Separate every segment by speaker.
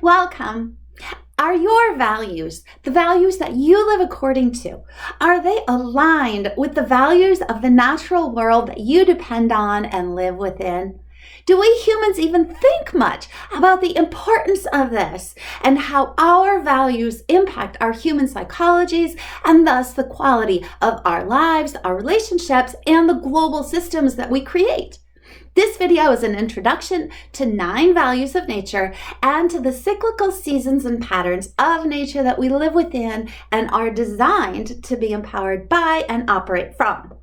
Speaker 1: Welcome. Are your values, the values that you live according to, are they aligned with the values of the natural world that you depend on and live within? Do we humans even think much about the importance of this and how our values impact our human psychologies and thus the quality of our lives, our relationships, and the global systems that we create? This video is an introduction to 9 values of nature and to the cyclical seasons and patterns of nature that we live within and are designed to be empowered by and operate from.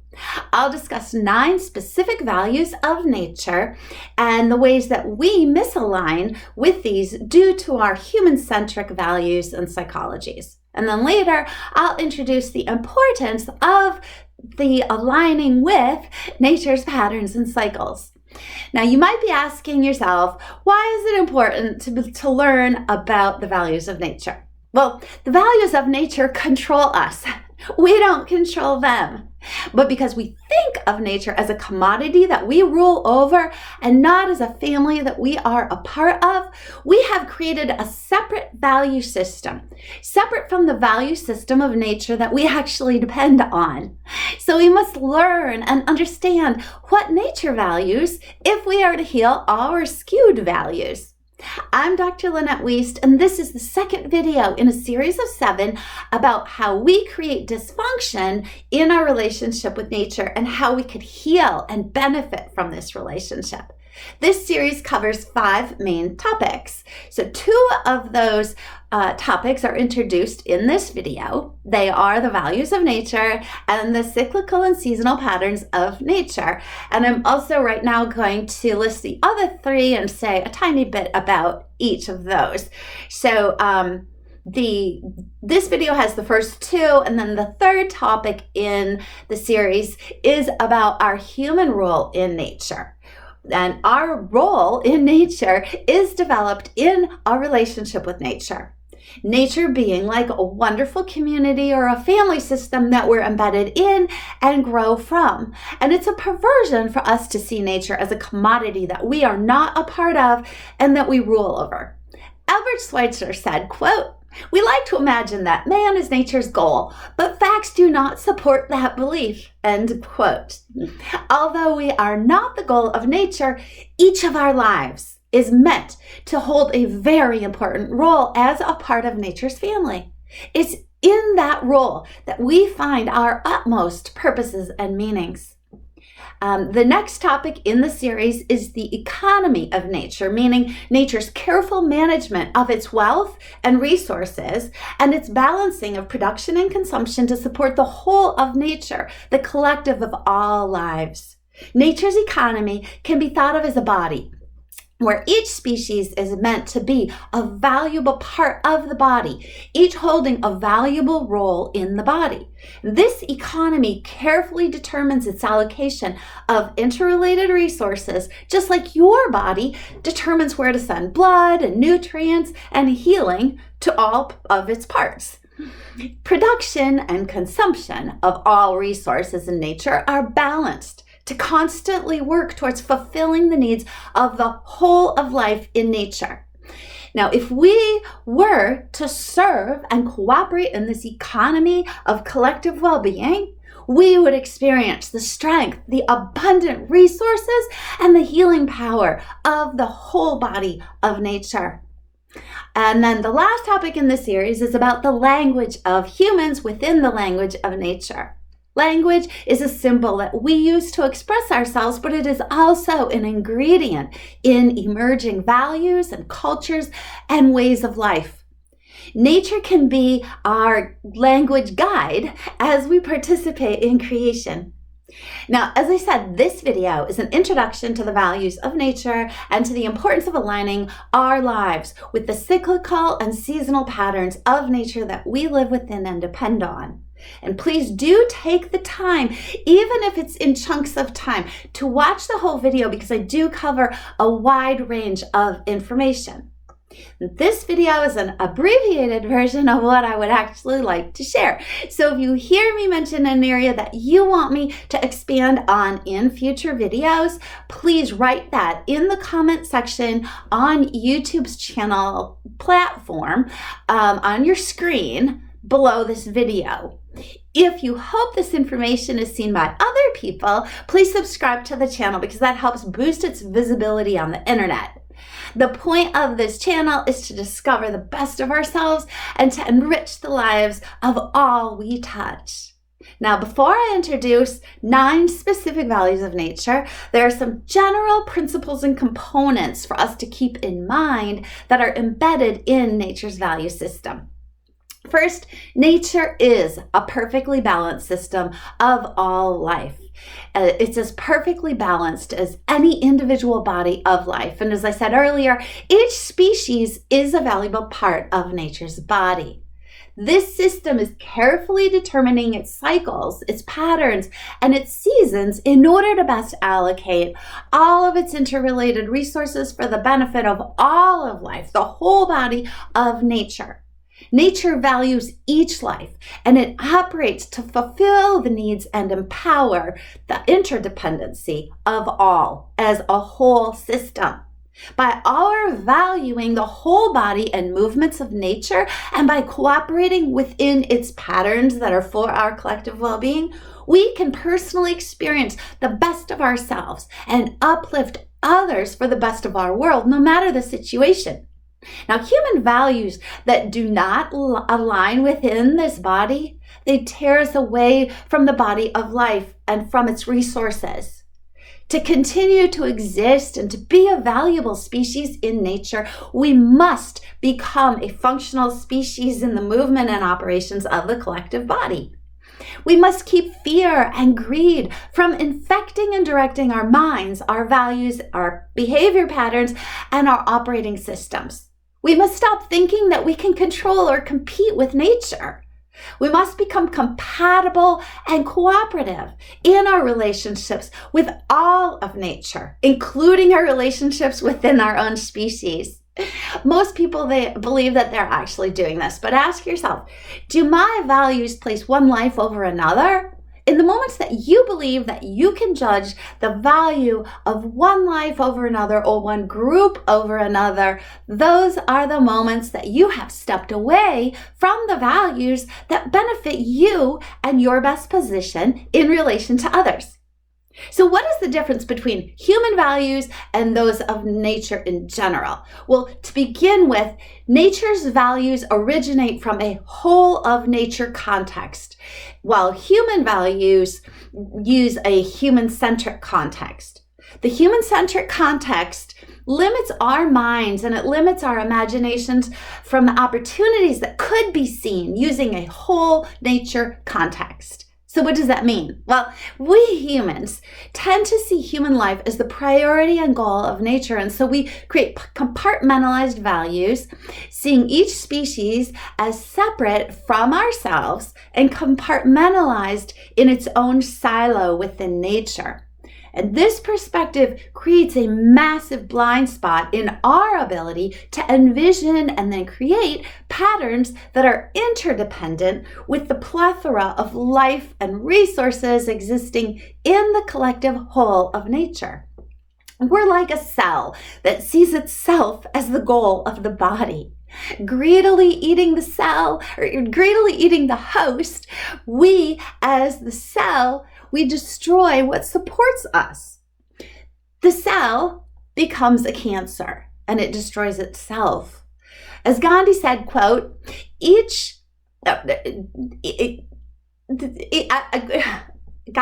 Speaker 1: I'll discuss 9 specific values of nature and the ways that we misalign with these due to our human-centric values and psychologies. And then later, I'll introduce the importance of the aligning with nature's patterns and cycles. Now, you might be asking yourself, why is it important to learn about the values of nature? Well, the values of nature control us. We don't control them. But because we think of nature as a commodity that we rule over and not as a family that we are a part of, we have created a separate value system, separate from the value system of nature that we actually depend on. So we must learn and understand what nature values if we are to heal our skewed values. I'm Dr. Lynette Wiest, and this is the second video in a series of 7 about how we create dysfunction in our relationship with nature and how we could heal and benefit from this relationship. This series covers 5 main topics. So 2 of those topics are introduced in this video. They are the values of nature and the cyclical and seasonal patterns of nature. And I'm also right now going to list the other 3 and say a tiny bit about each of those. So this video has the first 2, and then the third topic in the series is about our human role in nature. And our role in nature is developed in our relationship with nature. Nature being like a wonderful community or a family system that we're embedded in and grow from. And it's a perversion for us to see nature as a commodity that we are not a part of and that we rule over. Albert Schweitzer said, quote, "We like to imagine that man is nature's goal, but facts do not support that belief," end quote. Although we are not the goal of nature, each of our lives is meant to hold a very important role as a part of nature's family. It's in that role that we find our utmost purposes and meanings. The next topic in the series is the economy of nature, meaning nature's careful management of its wealth and resources and its balancing of production and consumption to support the whole of nature, the collective of all lives. Nature's economy can be thought of as a body, where each species is meant to be a valuable part of the body, each holding a valuable role in the body. This economy carefully determines its allocation of interrelated resources, just like your body determines where to send blood and nutrients and healing to all of its parts. Production and consumption of all resources in nature are balanced to constantly work towards fulfilling the needs of the whole of life in nature. Now, if we were to serve and cooperate in this economy of collective well-being, we would experience the strength, the abundant resources, and the healing power of the whole body of nature. And then the last topic in this series is about the language of humans within the language of nature. Language is a symbol that we use to express ourselves, but it is also an ingredient in emerging values and cultures and ways of life. Nature can be our language guide as we participate in creation. Now, as I said, this video is an introduction to the values of nature and to the importance of aligning our lives with the cyclical and seasonal patterns of nature that we live within and depend on. And please do take the time, even if it's in chunks of time, to watch the whole video because I do cover a wide range of information. This video is an abbreviated version of what I would actually like to share. So if you hear me mention an area that you want me to expand on in future videos, please write that in the comment section on YouTube's channel platform on your screen below this video. If you hope this information is seen by other people, please subscribe to the channel because that helps boost its visibility on the internet. The point of this channel is to discover the best of ourselves and to enrich the lives of all we touch. Now, before I introduce 9 specific values of nature, there are some general principles and components for us to keep in mind that are embedded in nature's value system. First, nature is a perfectly balanced system of all life. It's as perfectly balanced as any individual body of life. And as I said earlier, each species is a valuable part of nature's body. This system is carefully determining its cycles, its patterns, and its seasons in order to best allocate all of its interrelated resources for the benefit of all of life, the whole body of nature. Nature values each life, and it operates to fulfill the needs and empower the interdependency of all as a whole system. By our valuing the whole body and movements of nature, and by cooperating within its patterns that are for our collective well-being, we can personally experience the best of ourselves and uplift others for the best of our world, no matter the situation. Now, human values that do not align within this body, they tear us away from the body of life and from its resources. To continue to exist and to be a valuable species in nature, we must become a functional species in the movement and operations of the collective body. We must keep fear and greed from infecting and directing our minds, our values, our behavior patterns, and our operating systems. We must stop thinking that we can control or compete with nature. We must become compatible and cooperative in our relationships with all of nature, including our relationships within our own species. Most people, they believe that they're actually doing this, but ask yourself, do my values place one life over another? In the moments that you believe that you can judge the value of one life over another or one group over another, those are the moments that you have stepped away from the values that benefit you and your best position in relation to others. So what is the difference between human values and those of nature in general? Well, to begin with, nature's values originate from a whole of nature context, while human values use a human-centric context. The human-centric context limits our minds and it limits our imaginations from the opportunities that could be seen using a whole nature context. So what does that mean? Well, we humans tend to see human life as the priority and goal of nature. And so we create compartmentalized values, seeing each species as separate from ourselves and compartmentalized in its own silo within nature. And this perspective creates a massive blind spot in our ability to envision and then create patterns that are interdependent with the plethora of life and resources existing in the collective whole of nature. We're like a cell that sees itself as the goal of the body. Greedily eating the cell, or greedily eating the host, we as the cell, we destroy what supports us. The cell becomes a cancer and it destroys itself. As Gandhi said, quote, got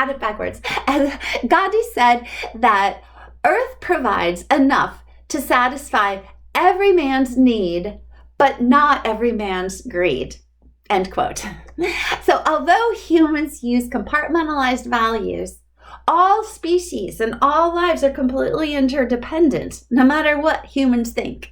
Speaker 1: it backwards. As Gandhi said that Earth provides enough to satisfy every man's need, but not every man's greed. End quote. So although humans use compartmentalized values, all species and all lives are completely interdependent, no matter what humans think.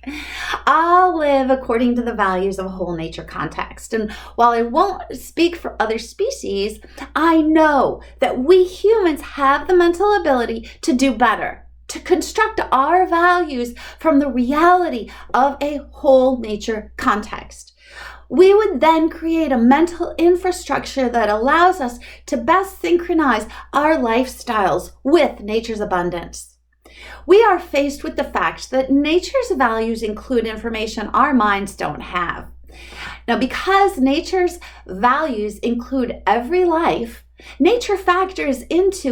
Speaker 1: All live according to the values of a whole nature context. And while I won't speak for other species, I know that we humans have the mental ability to do better, to construct our values from the reality of a whole nature context. We would then create a mental infrastructure that allows us to best synchronize our lifestyles with nature's abundance. We are faced with the fact that nature's values include information our minds don't have. Now, because nature's values include every life, nature factors each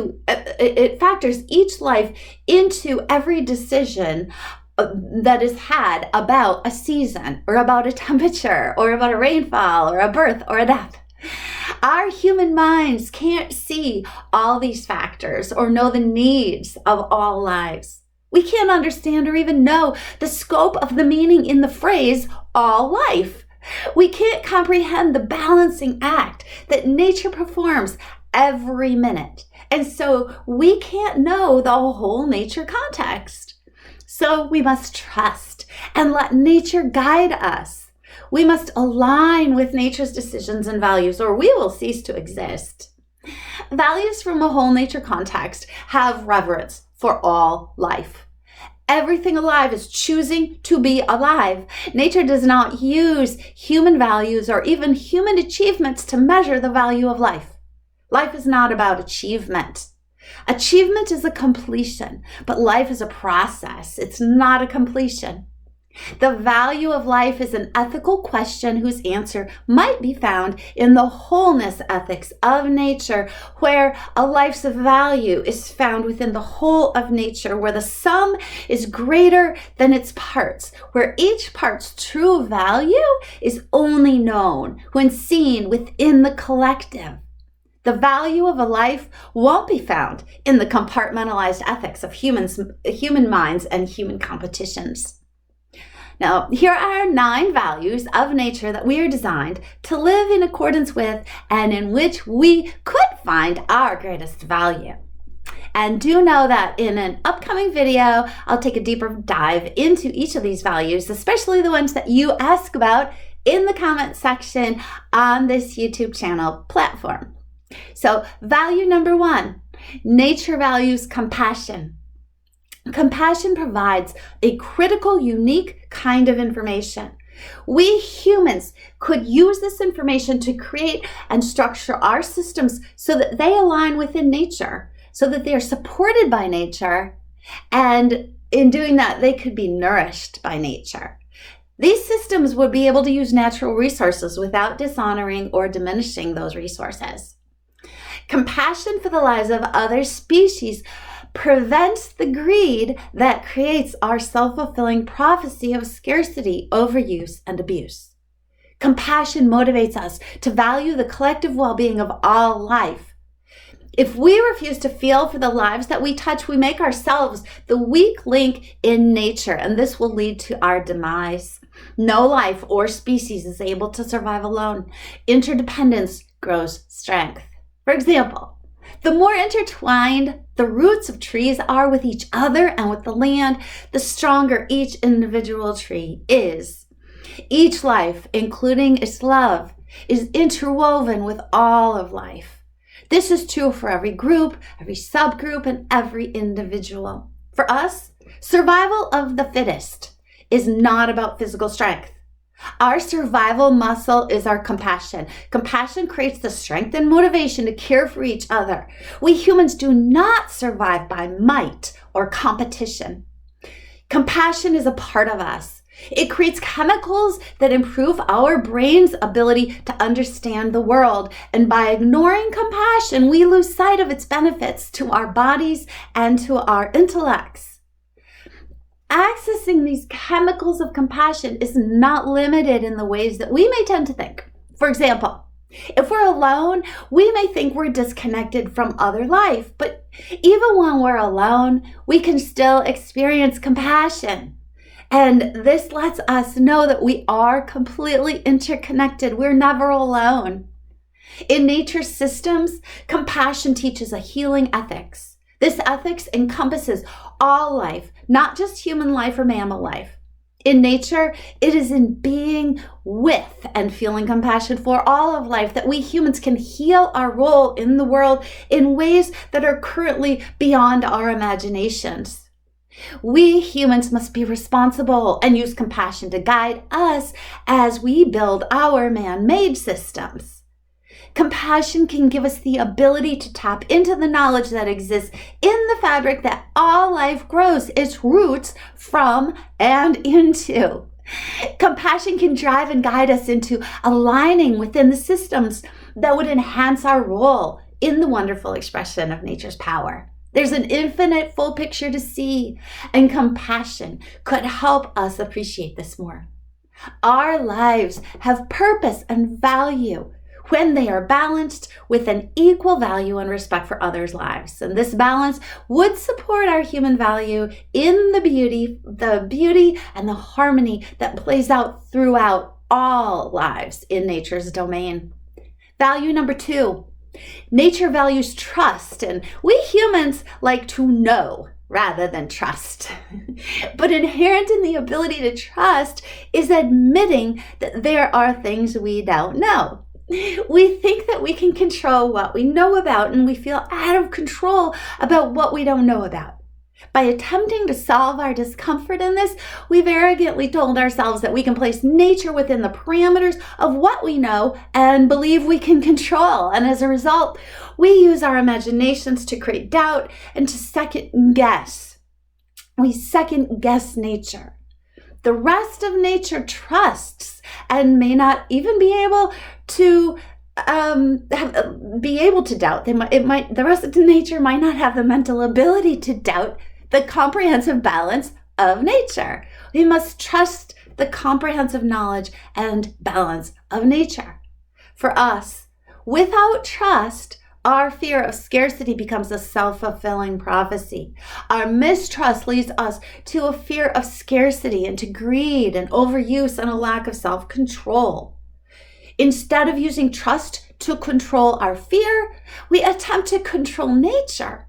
Speaker 1: life into every decision that is had about a season, or about a temperature, or about a rainfall, or a birth, or a death. Our human minds can't see all these factors or know the needs of all lives. We can't understand or even know the scope of the meaning in the phrase all life. We can't comprehend the balancing act that nature performs every minute. And so we can't know the whole nature context. So we must trust and let nature guide us. We must align with nature's decisions and values, or we will cease to exist. Values from a whole nature context have reverence for all life. Everything alive is choosing to be alive. Nature does not use human values or even human achievements to measure the value of life. Life is not about achievement. Achievement is a completion, but life is a process. It's not a completion. The value of life is an ethical question whose answer might be found in the wholeness ethics of nature, where a life's value is found within the whole of nature, where the sum is greater than its parts, where each part's true value is only known when seen within the collective. The value of a life won't be found in the compartmentalized ethics of human minds and human competitions. Now, here are 9 values of nature that we are designed to live in accordance with and in which we could find our greatest value. And do know that in an upcoming video, I'll take a deeper dive into each of these values, especially the ones that you ask about in the comment section on this YouTube channel platform. So, value number 1, nature values compassion. Compassion provides a critical, unique kind of information. We humans could use this information to create and structure our systems so that they align within nature, so that they are supported by nature, and in doing that, they could be nourished by nature. These systems would be able to use natural resources without dishonoring or diminishing those resources. Compassion for the lives of other species prevents the greed that creates our self-fulfilling prophecy of scarcity, overuse, and abuse. Compassion motivates us to value the collective well-being of all life. If we refuse to feel for the lives that we touch, we make ourselves the weak link in nature, and this will lead to our demise. No life or species is able to survive alone. Interdependence grows strength. For example, the more intertwined the roots of trees are with each other and with the land, the stronger each individual tree is. Each life, including its love, is interwoven with all of life. This is true for every group, every subgroup, and every individual. For us, survival of the fittest is not about physical strength. Our survival muscle is our compassion. Compassion creates the strength and motivation to care for each other. We humans do not survive by might or competition. Compassion is a part of us. It creates chemicals that improve our brain's ability to understand the world. And by ignoring compassion, we lose sight of its benefits to our bodies and to our intellects. Accessing these chemicals of compassion is not limited in the ways that we may tend to think. For example, if we're alone, we may think we're disconnected from other life, but even when we're alone, we can still experience compassion. And this lets us know that we are completely interconnected. We're never alone. In nature's systems, compassion teaches a healing ethics. This ethics encompasses all life, not just human life or mammal life. In nature, it is in being with and feeling compassion for all of life that we humans can heal our role in the world in ways that are currently beyond our imaginations. We humans must be responsible and use compassion to guide us as we build our man-made systems. Compassion can give us the ability to tap into the knowledge that exists in the fabric that all life grows its roots from and into. Compassion can drive and guide us into aligning within the systems that would enhance our role in the wonderful expression of nature's power. There's an infinite full picture to see, and compassion could help us appreciate this more. Our lives have purpose and value when they are balanced with an equal value and respect for others' lives. And this balance would support our human value in the beauty and the harmony that plays out throughout all lives in nature's domain. Value number 2, nature values trust, and we humans like to know rather than trust. But inherent in the ability to trust is admitting that there are things we don't know. We think that we can control what we know about, and we feel out of control about what we don't know about. By attempting to solve our discomfort in this, we've arrogantly told ourselves that we can place nature within the parameters of what we know and believe we can control. And as a result, we use our imaginations to create doubt and to second guess. We second guess nature. The rest of nature trusts and may not even be able to doubt. The rest of nature might not have the mental ability to doubt the comprehensive balance of nature. We must trust the comprehensive knowledge and balance of nature. For us, without trust, our fear of scarcity becomes a self-fulfilling prophecy. Our mistrust leads us to a fear of scarcity and to greed and overuse and a lack of self-control. Instead of using trust to control our fear, we attempt to control nature.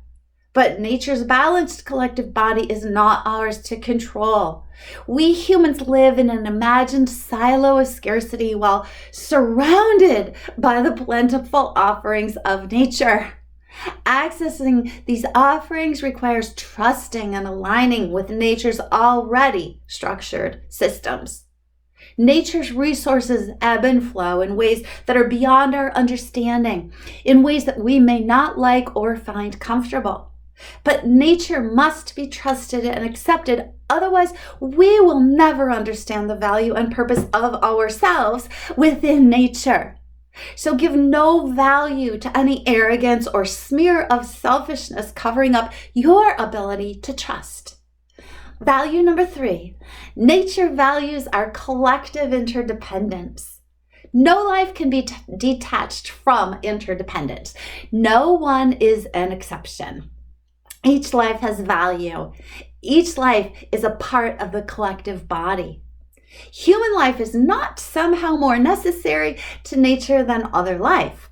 Speaker 1: But nature's balanced collective body is not ours to control. We humans live in an imagined silo of scarcity while surrounded by the plentiful offerings of nature. Accessing these offerings requires trusting and aligning with nature's already structured systems. Nature's resources ebb and flow in ways that are beyond our understanding, in ways that we may not like or find comfortable. But nature must be trusted and accepted, otherwise we will never understand the value and purpose of ourselves within nature. So give no value to any arrogance or smear of selfishness covering up your ability to trust. Value number 3, nature values our collective interdependence. No life can be detached from interdependence. No one is an exception. Each life has value. Each life is a part of the collective body. Human life is not somehow more necessary to nature than other life.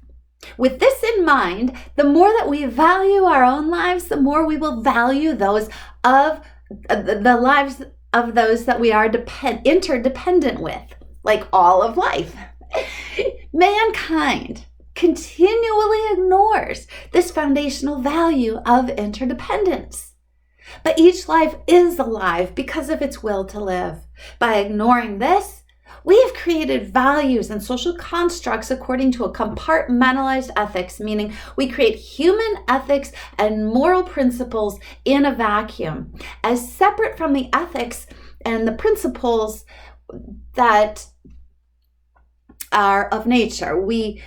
Speaker 1: With this in mind, the more that we value our own lives, the more we will value those of the lives of those that we are interdependent with, like all of life. Mankind continually ignores this foundational value of interdependence. But each life is alive because of its will to live. By ignoring this, we have created values and social constructs according to a compartmentalized ethics, meaning we create human ethics and moral principles in a vacuum, as separate from the ethics and the principles that are of nature. We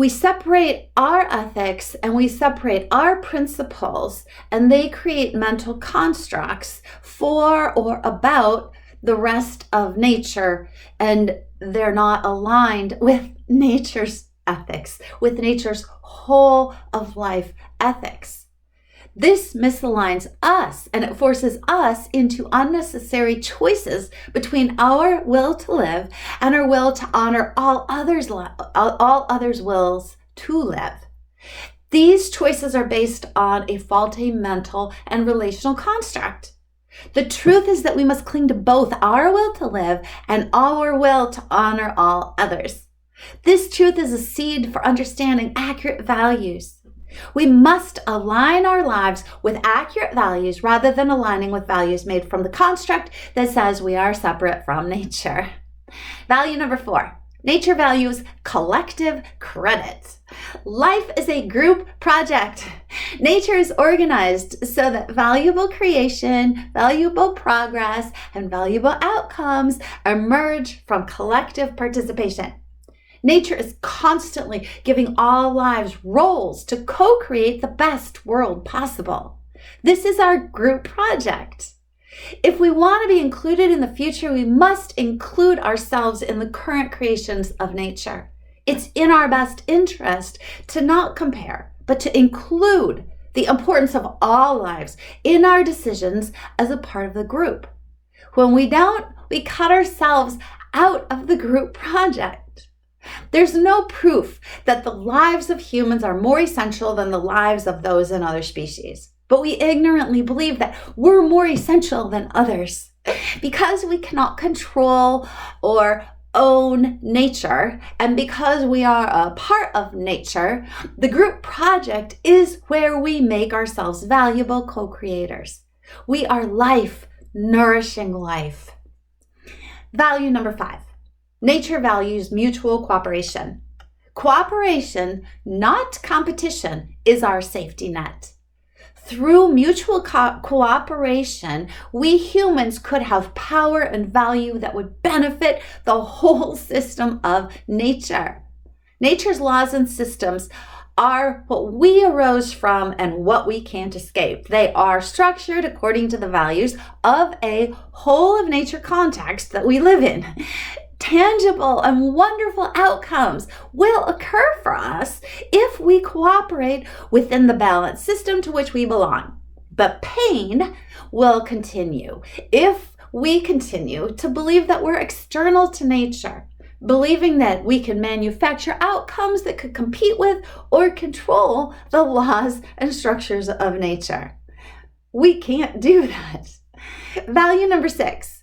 Speaker 1: separate our ethics and we separate our principles, and they create mental constructs for or about the rest of nature, and they're not aligned with nature's ethics, with nature's whole of life ethics. This misaligns us, and it forces us into unnecessary choices between our will to live and our will to honor all others' wills to live. These choices are based on a faulty mental and relational construct. The truth is that we must cling to both our will to live and our will to honor all others. This truth is a seed for understanding accurate values. We must align our lives with accurate values rather than aligning with values made from the construct that says we are separate from nature. Value number 4. Nature values collective credit. Life is a group project. Nature is organized so that valuable creation, valuable progress, and valuable outcomes emerge from collective participation. Nature is constantly giving all lives roles to co-create the best world possible. This is our group project. If we want to be included in the future, we must include ourselves in the current creations of nature. It's in our best interest to not compare, but to include the importance of all lives in our decisions as a part of the group. When we don't, we cut ourselves out of the group project. There's no proof that the lives of humans are more essential than the lives of those in other species. But we ignorantly believe that we're more essential than others. Because we cannot control or own nature, and because we are a part of nature, the group project is where we make ourselves valuable co-creators. We are life, nourishing life. Value number 5. Nature values mutual cooperation. Cooperation, not competition, is our safety net. Through mutual cooperation, we humans could have power and value that would benefit the whole system of nature. Nature's laws and systems are what we arose from and what we can't escape. They are structured according to the values of a whole of nature context that we live in. Tangible and wonderful outcomes will occur for us if we cooperate within the balanced system to which we belong. But pain will continue if we continue to believe that we're external to nature, believing that we can manufacture outcomes that could compete with or control the laws and structures of nature. We can't do that. Value number 6.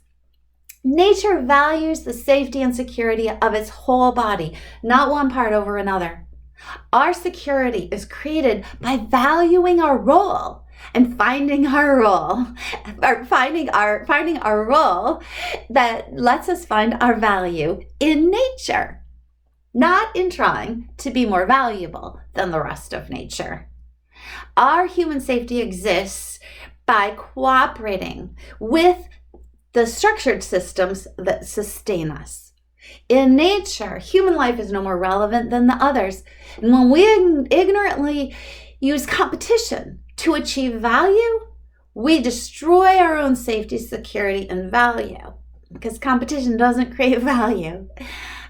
Speaker 1: Nature values the safety and security of its whole body, not one part over another. Our security is created by valuing our role and finding our role, or finding our role that lets us find our value in nature, not in trying to be more valuable than the rest of nature. Our human safety exists by cooperating with the structured systems that sustain us. In nature, human life is no more relevant than the others. And when we ignorantly use competition to achieve value, we destroy our own safety, security, and value, because competition doesn't create value.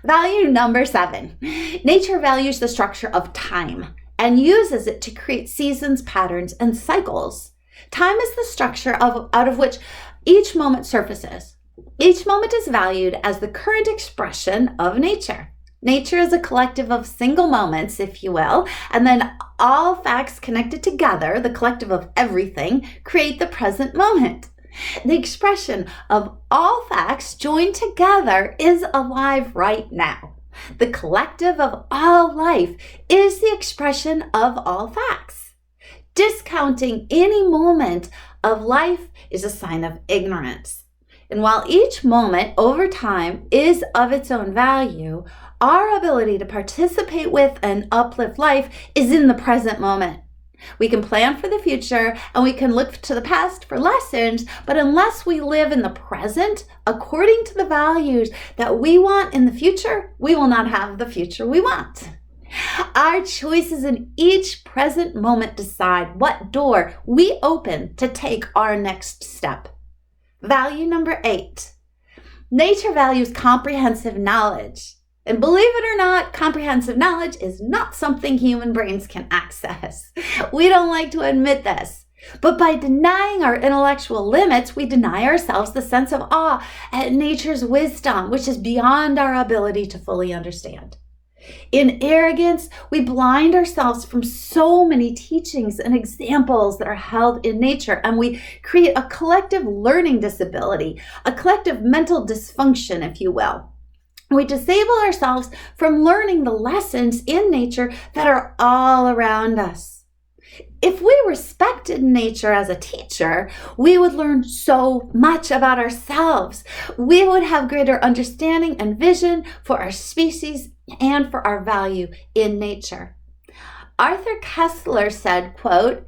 Speaker 1: Value number 7. Nature values the structure of time and uses it to create seasons, patterns, and cycles. Time is the structure out of which each moment surfaces. Each moment is valued as the current expression of nature. Nature is a collective of single moments, if you will, and then all facts connected together, the collective of everything, create the present moment. The expression of all facts joined together is alive right now. The collective of all life is the expression of all facts. Discounting any moment of life is a sign of ignorance. And while each moment over time is of its own value, our ability to participate with and uplift life is in the present moment. We can plan for the future and we can look to the past for lessons, but unless we live in the present according to the values that we want in the future, we will not have the future we want. Our choices in each present moment decide what door we open to take our next step. Value number 8. Nature values comprehensive knowledge. And believe it or not, comprehensive knowledge is not something human brains can access. We don't like to admit this. But by denying our intellectual limits, we deny ourselves the sense of awe at nature's wisdom, which is beyond our ability to fully understand. In arrogance, we blind ourselves from so many teachings and examples that are held in nature, and we create a collective learning disability, a collective mental dysfunction, if you will. We disable ourselves from learning the lessons in nature that are all around us. If we respected nature as a teacher, we would learn so much about ourselves. We would have greater understanding and vision for our species and for our value in nature. Arthur Koestler said, quote,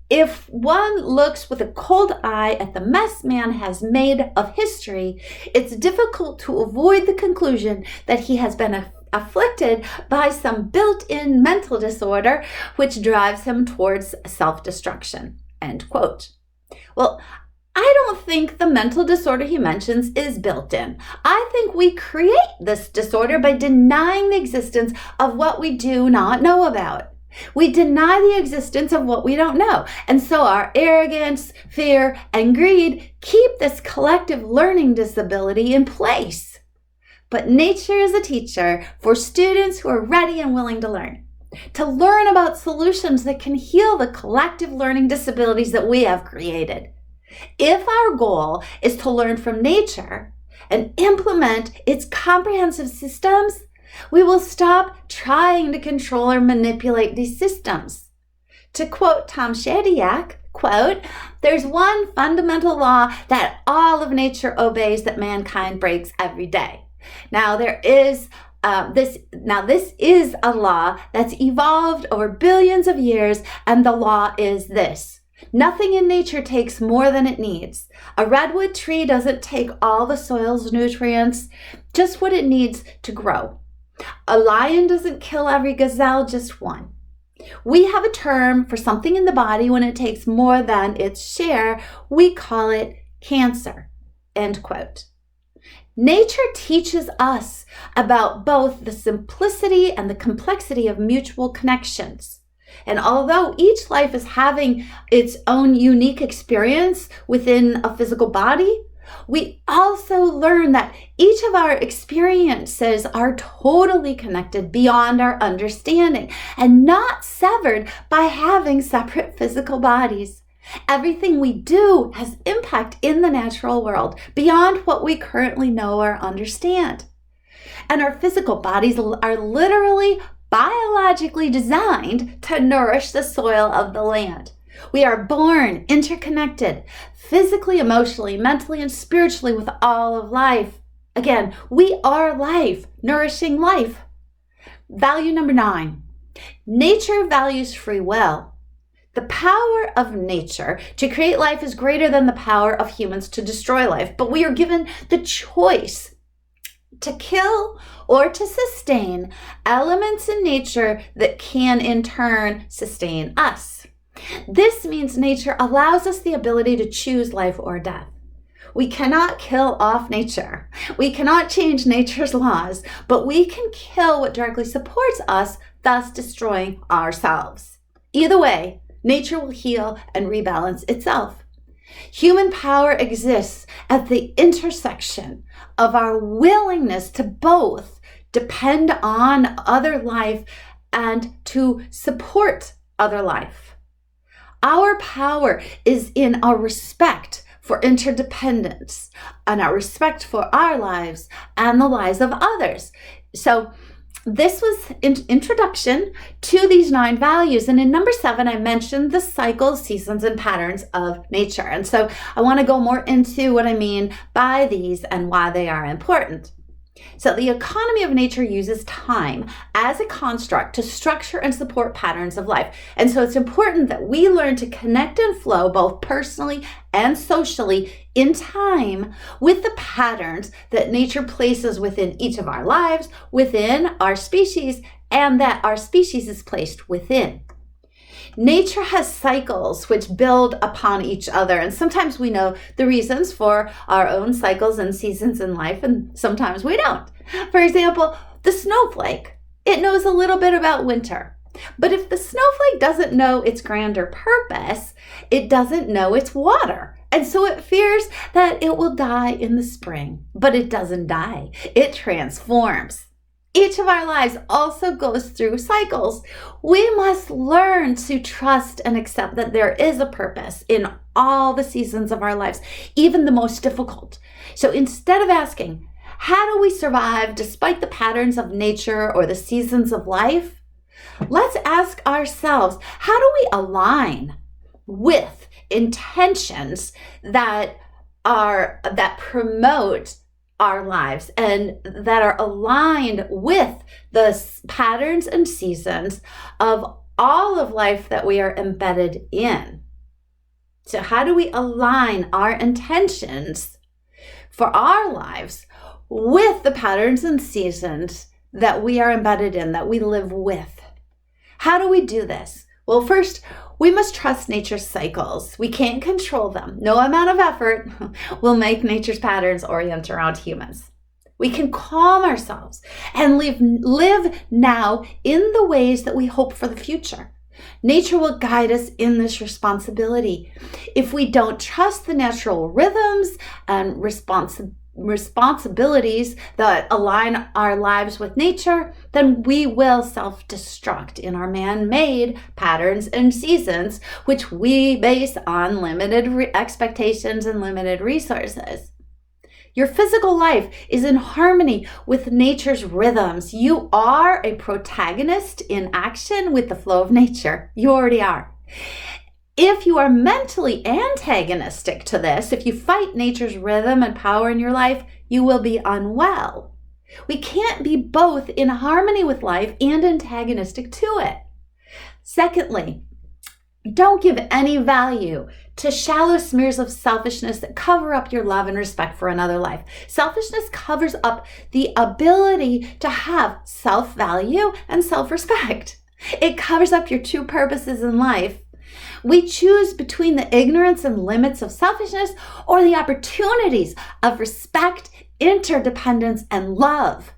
Speaker 1: "If one looks with a cold eye at the mess man has made of history, it's difficult to avoid the conclusion that he has been afflicted by some built-in mental disorder which drives him towards self-destruction." End quote. Well, I don't think the mental disorder he mentions is built in. I think we create this disorder by denying the existence of what we do not know about. We deny the existence of what we don't know. And so our arrogance, fear, and greed keep this collective learning disability in place. But nature is a teacher for students who are ready and willing to learn about solutions that can heal the collective learning disabilities that we have created. If our goal is to learn from nature and implement its comprehensive systems, we will stop trying to control or manipulate these systems. To quote Tom Shadyac, quote, "There's one fundamental law that all of nature obeys that mankind breaks every day." Now this is a law that's evolved over billions of years, and the law is this: nothing in nature takes more than it needs. A redwood tree doesn't take all the soil's nutrients, just what it needs to grow. A lion doesn't kill every gazelle, just one. We have a term for something in the body when it takes more than its share. We call it cancer. End quote. Nature teaches us about both the simplicity and the complexity of mutual connections. And although each life is having its own unique experience within a physical body, we also learn that each of our experiences are totally connected beyond our understanding and not severed by having separate physical bodies. Everything we do has impact in the natural world beyond what we currently know or understand. And our physical bodies are literally biologically designed to nourish the soil of the land. We are born interconnected, physically, emotionally, mentally, and spiritually with all of life. Again, we are life, nourishing life. Value number 9, nature values free will. The power of nature to create life is greater than the power of humans to destroy life, but we are given the choice to kill or to sustain elements in nature that can in turn sustain us. This means nature allows us the ability to choose life or death. We cannot kill off nature. We cannot change nature's laws, but we can kill what directly supports us, thus destroying ourselves. Either way, nature will heal and rebalance itself. Human power exists at the intersection of our willingness to both depend on other life and to support other life. Our power is in our respect for interdependence and our respect for our lives and the lives of others. So this was introduction to these 9 values. And in number 7, I mentioned the cycles, seasons, and patterns of nature. And so I want to go more into what I mean by these and why they are important. So the economy of nature uses time as a construct to structure and support patterns of life. And so it's important that we learn to connect and flow both personally and socially in time with the patterns that nature places within each of our lives, within our species, and that our species is placed within. Nature has cycles which build upon each other, and sometimes we know the reasons for our own cycles and seasons in life, and sometimes we don't. For example, the snowflake. It knows a little bit about winter. But if the snowflake doesn't know its grander purpose, it doesn't know its water. And so it fears that it will die in the spring. But it doesn't die. It transforms. Each of our lives also goes through cycles. We must learn to trust and accept that there is a purpose in all the seasons of our lives, even the most difficult. So instead of asking, how do we survive despite the patterns of nature or the seasons of life? Let's ask ourselves, how do we align with intentions that promote our lives and that are aligned with the patterns and seasons of all of life that we are embedded in? So how do we align our intentions for our lives with the patterns and seasons that we are embedded in, that we live with? How do we do this? Well, first, we must trust nature's cycles. We can't control them. No amount of effort will make nature's patterns orient around humans. We can calm ourselves and live now in the ways that we hope for the future. Nature will guide us in this responsibility. If we don't trust the natural rhythms and responsibilities that align our lives with nature, then we will self-destruct in our man-made patterns and seasons, which we base on limited expectations and limited resources. Your physical life is in harmony with nature's rhythms. You are a protagonist in action with the flow of nature. You already are. If you are mentally antagonistic to this, if you fight nature's rhythm and power in your life, you will be unwell. We can't be both in harmony with life and antagonistic to it. Secondly, don't give any value to shallow smears of selfishness that cover up your love and respect for another life. Selfishness covers up the ability to have self-value and self-respect. It covers up your true purposes in life. We choose between the ignorance and limits of selfishness or the opportunities of respect, interdependence, and love.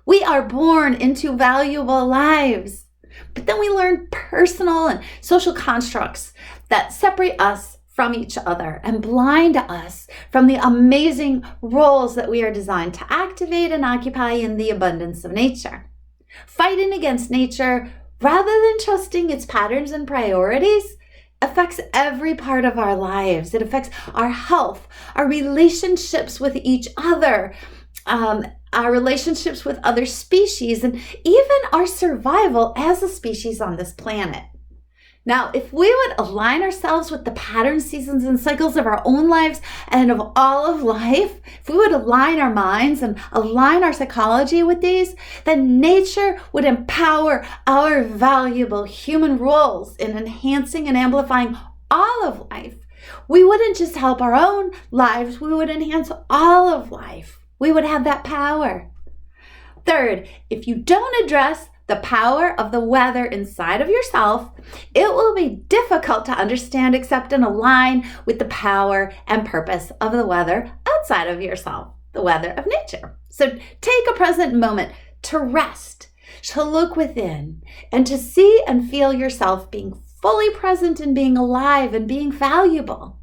Speaker 1: We are born into valuable lives, but then we learn personal and social constructs that separate us from each other and blind us from the amazing roles that we are designed to activate and occupy in the abundance of nature. Fighting against nature, rather than trusting its patterns and priorities, affects every part of our lives. It affects our health, our relationships with each other, our relationships with other species, and even our survival as a species on this planet. Now, if we would align ourselves with the patterns, seasons, and cycles of our own lives and of all of life, if we would align our minds and align our psychology with these, then nature would empower our valuable human roles in enhancing and amplifying all of life. We wouldn't just help our own lives, we would enhance all of life. We would have that power. Third, if you don't address the power of the weather inside of yourself, it will be difficult to understand, accept, and align with the power and purpose of the weather outside of yourself, the weather of nature. So take a present moment to rest, to look within, and to see and feel yourself being fully present and being alive and being valuable.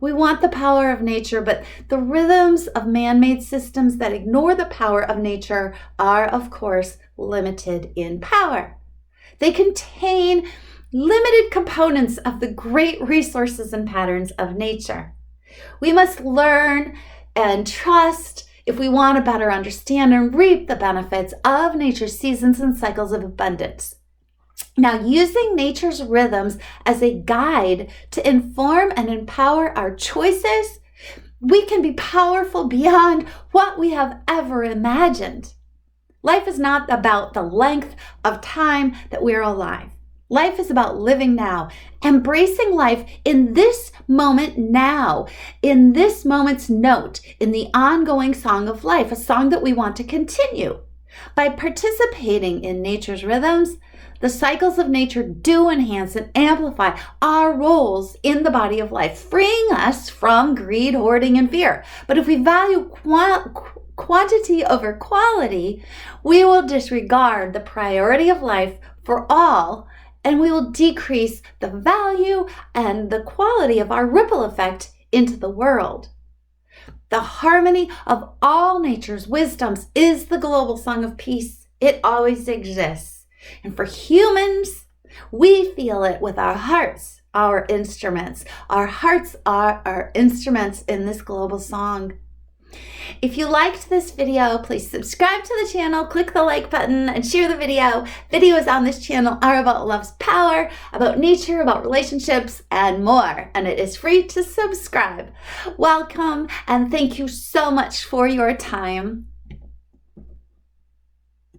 Speaker 1: We want the power of nature, but the rhythms of man-made systems that ignore the power of nature are, of course, limited in power. They contain limited components of the great resources and patterns of nature. We must learn and trust if we want to better understand and reap the benefits of nature's seasons and cycles of abundance. Now, using nature's rhythms as a guide to inform and empower our choices, we can be powerful beyond what we have ever imagined. Life is not about the length of time that we're alive. Life is about living now, embracing life in this moment now, in this moment's note, in the ongoing song of life, a song that we want to continue. By participating in nature's rhythms, the cycles of nature do enhance and amplify our roles in the body of life, freeing us from greed, hoarding, and fear. But if we value quantity over quality, we will disregard the priority of life for all, and we will decrease the value and the quality of our ripple effect into the world. The harmony of all nature's wisdoms is the global song of peace. It always exists. And for humans, we feel it with our hearts, our instruments. Our hearts are our instruments in this global song. If you liked this video, please subscribe to the channel, click the like button, and share the video. Videos on this channel are about love's power, about nature, about relationships, and more. And it is free to subscribe. Welcome, and thank you so much for your time.